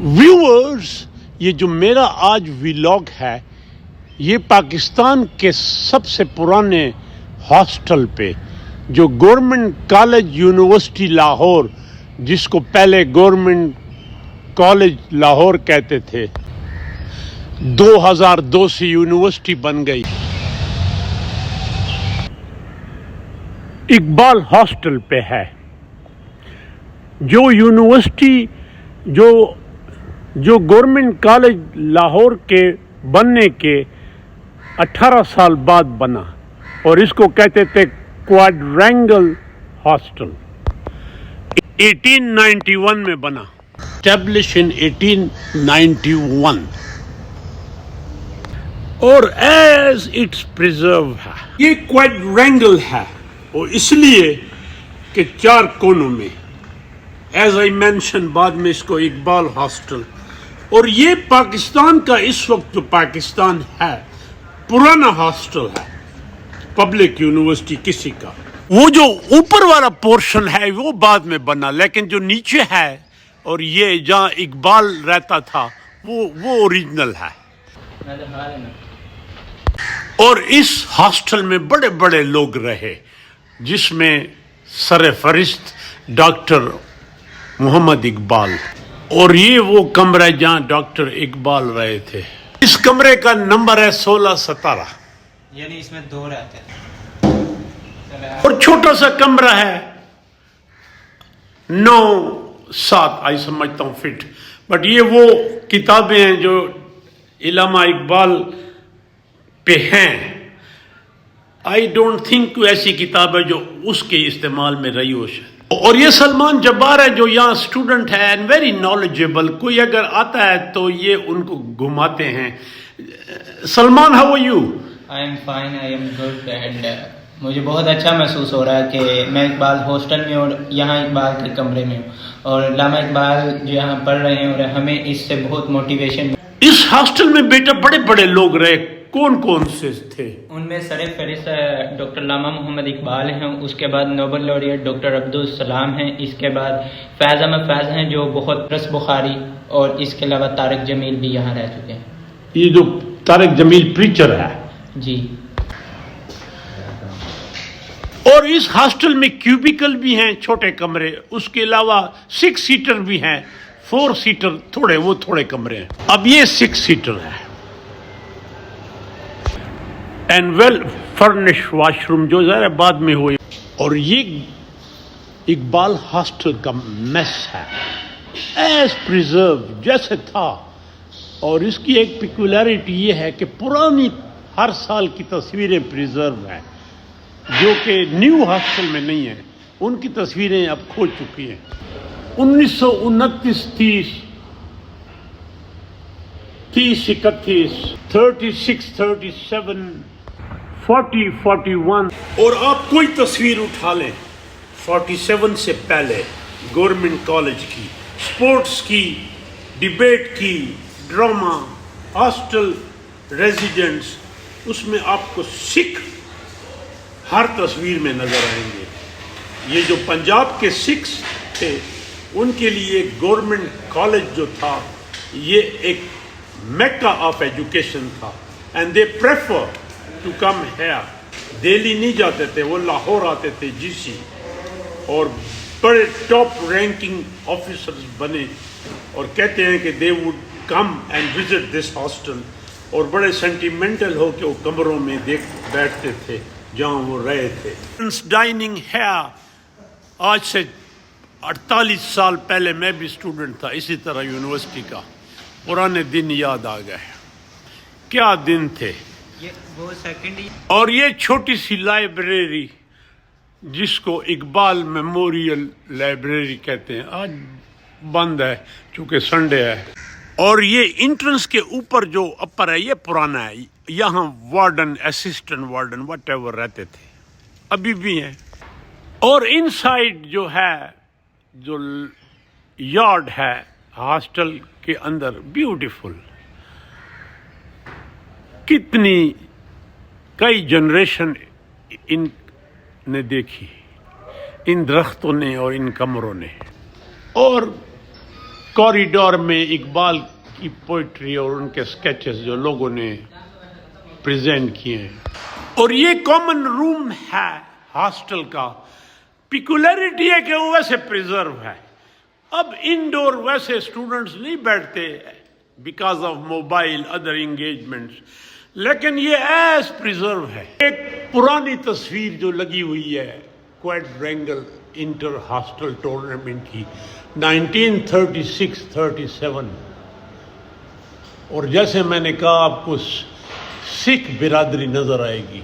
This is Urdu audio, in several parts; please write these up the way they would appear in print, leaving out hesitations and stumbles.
ویورز، یہ جو میرا آج ویلاگ ہے یہ پاکستان کے سب سے پرانے ہاسٹل پہ، جو گورنمنٹ کالج یونیورسٹی لاہور، جس کو پہلے گورنمنٹ کالج لاہور کہتے تھے، 2002 سے یونیورسٹی بن گئی، اقبال ہاسٹل پہ ہے، جو یونیورسٹی جو گورنمنٹ کالج لاہور کے بننے کے 18 سال بعد بنا، اور اس کو کہتے تھے کوادرینگل ہاسٹل۔ 1891 میں بنا، اسٹیبلش ان 1891، اور ایز اٹس پریزرو ہے، یہ کوادرینگل ہے، اور اس لیے کہ 4 کونوں میں، ایز آئی مینشن بعد میں اس کو اقبال ہاسٹل، اور یہ پاکستان کا اس وقت جو پاکستان ہے پرانا ہاسٹل ہے، پبلک یونیورسٹی کسی کا۔ وہ جو اوپر والا پورشن ہے وہ بعد میں بنا، لیکن جو نیچے ہے اور یہ جہاں اقبال رہتا تھا وہ اوریجنل ہے۔ اور اس ہاسٹل میں بڑے بڑے لوگ رہے، جس میں سر فہرست ڈاکٹر محمد اقبال، اور یہ وہ کمرہ ہے جہاں ڈاکٹر اقبال رہے تھے۔ اس کمرے کا نمبر ہے 1617، یعنی اس میں 2 رہتے ہیں، اور چھوٹا سا کمرہ ہے 9-7 آئی سمجھتا ہوں فٹ، بٹ یہ وہ کتابیں ہیں جو علامہ اقبال پہ ہیں۔ آئی ڈونٹ تھنک کوئی ایسی کتاب ہے جو اس کے استعمال میں رہی ہو۔ اور یہ سلمان جبار ہے جو یہاں اسٹوڈنٹ ہے، اینڈ ویری نالجیبل، کوئی اگر آتا ہے تو یہ ان کو گھماتے ہیں۔ Salman, how are you? I am fine, I am good, and مجھے بہت اچھا محسوس ہو رہا ہے کہ میں اقبال ہاسٹل میں اور یہاں اقبال کے کمرے میں ہوں، اور علامہ اقبال جو یہاں پڑھ رہے ہیں، اور ہمیں اس سے بہت موٹیویشن۔ اس ہاسٹل میں بیٹا بڑے بڑے لوگ رہے، کون سے تھے؟ ان میں سر فہرست ڈاکٹر علامہ محمد اقبال ہیں، اس کے بعد نوبل laureate ڈاکٹر عبدالسلام ہیں، اس کے بعد فیض احمد فیض ہیں جو بہت رس بخاری، اور اس کے علاوہ طارق جمیل بھی یہاں رہ چکے ہیں۔ یہ جو طارق جمیل پریچر ہے جی۔ اور اس ہاسٹل میں کیوبیکل بھی ہیں، چھوٹے کمرے، اس کے علاوہ 6 سیٹر بھی ہیں، 4 سیٹر تھوڑے کمرے ہیں۔ اب یہ 6 سیٹر ہے، and well furnished washroom, جو ذرا بعد میں ہوئی۔ اور یہ اقبال ہاسٹل کا میس ہے، ایز پریزرو جیسے تھا۔ اور اس کی ایک پیکولیرٹی یہ ہے کہ پرانی ہر سال کی تصویریں پریزرو ہیں، جو کہ نیو ہاسٹل میں نہیں ہیں، ان کی تصویریں اب کھو چکی ہیں۔ 1929 30 31 36 37 40 41، اور آپ کوئی تصویر اٹھا لیں 47 سے پہلے گورنمنٹ کالج کی، سپورٹس کی، ڈیبیٹ کی، ڈرامہ، ہاسٹل، ریزیڈنٹس، اس میں آپ کو سکھ ہر تصویر میں نظر آئیں گے۔ یہ جو پنجاب کے سکھ تھے، ان کے لیے گورنمنٹ کالج جو تھا یہ ایک میکا آف ایجوکیشن تھا، and they prefer to come here. Delhi نہیں جاتے تھے، وہ لاہور آتے تھے جی سی، اور بڑے ٹاپ رینکنگ آفیسرز بنے، اور کہتے ہیں کہ they would come and visit this hostel, اور بڑے سینٹیمنٹل ہو کے وہ کمروں میں بیٹھتے تھے جہاں وہ رہے تھے۔ ڈائننگ ہے، آج سے 48 سال پہلے میں بھی اسٹوڈنٹ تھا اسی طرح یونیورسٹی کا، پرانے دن یاد آ گئے، کیا دن تھے۔ وہ سیکنڈ۔ اور یہ چھوٹی سی لائبریری جس کو اقبال میموریل لائبریری کہتے ہیں، آج بند ہے چونکہ سنڈے ہے۔ اور یہ انٹرنس کے اوپر جو اپر ہے یہ پرانا ہے، یہاں warden, assistant warden what ever رہتے تھے، ابھی بھی ہیں۔ اور ان سائڈ جو ہے، جو یارڈ ہے ہاسٹل کے اندر، بیوٹیفل، کئی جنریشن ان نے دیکھی، ان درختوں نے اور ان کمروں نے۔ اور کاریڈور میں اقبال کی پوئٹری اور ان کے سکیچز جو لوگوں نے پریزنٹ کیے ہیں. اور یہ کامن روم ہے ہاسٹل کا. پیکولیرٹی ہے کہ وہ ویسے پریزرو ہے. اب انڈور ویسے اسٹوڈنٹس نہیں بیٹھتے because of mobile other engagements, لیکن یہ ایز پریزرو ہے. ایک پرانی تصویر جو لگی ہوئی ہے کویڈرینگل انٹر ہاسٹل ٹورنامنٹ کی 1936-37، اور جیسے میں نے کہا آپ کو سکھ برادری نظر آئے گی.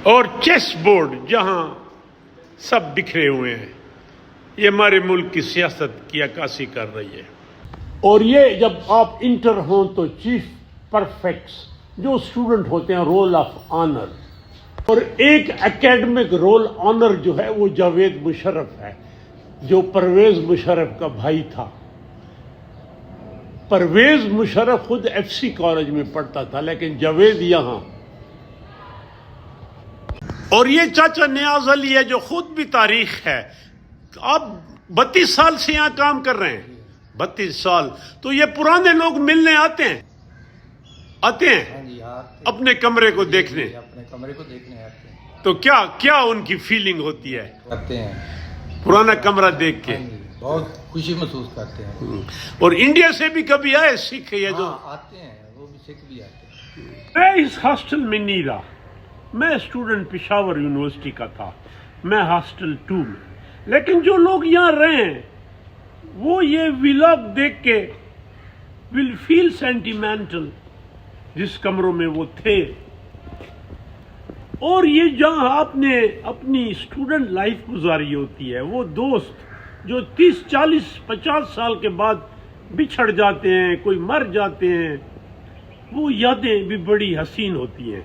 اور چیس بورڈ جہاں سب بکھرے ہوئے ہیں، یہ ہمارے ملک کی سیاست کی عکاسی کر رہی ہے. اور یہ جب آپ انٹر ہوں تو چیف پرفیکٹس جو اسٹوڈنٹ ہوتے ہیں رول آف آنر، اور ایک اکیڈمک رول آنر جو ہے وہ جاوید مشرف ہے جو پرویز مشرف کا بھائی تھا. پرویز مشرف خود ایف سی کالج میں پڑھتا تھا لیکن جاوید یہاں. اور یہ چاچا نیاز علی ہے جو خود بھی تاریخ ہے. آپ 32 سال سے یہاں کام کر رہے ہیں، 32 سال. تو یہ پرانے لوگ ملنے آتے ہیں اپنے کمرے کو دیکھنے. آتے ہیں تو کیا ان کی فیلنگ ہوتی ہے کرتے ہیں پرانا کمرہ دیکھ کے؟ بہت خوشی محسوس کرتے ہیں. اور انڈیا سے بھی کبھی آئے سکھ یہ جو آتے ہیں وہ بھی سکھ بھی آتے ہیں. میں اس ہاسٹل میں نہیں رہا. میں اسٹوڈنٹ پشاور یونیورسٹی کا تھا، میں ہاسٹل 2 میں. لیکن جو لوگ یہاں رہے ہیں وہ یہ ولاگ دیکھ کے ول فیل سینٹیمنٹل جس کمروں میں وہ تھے. اور یہ جہاں آپ نے اپنی اسٹوڈنٹ لائف گزاری ہوتی ہے، وہ دوست جو 30 40 50 سال کے بعد بچھڑ جاتے ہیں، کوئی مر جاتے ہیں، وہ یادیں بھی بڑی حسین ہوتی ہیں.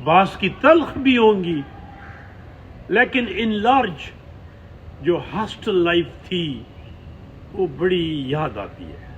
بعض کی تلخ بھی ہوں گی، لیکن ان لارج جو ہاسٹل لائف تھی وہ بڑی یاد آتی ہے.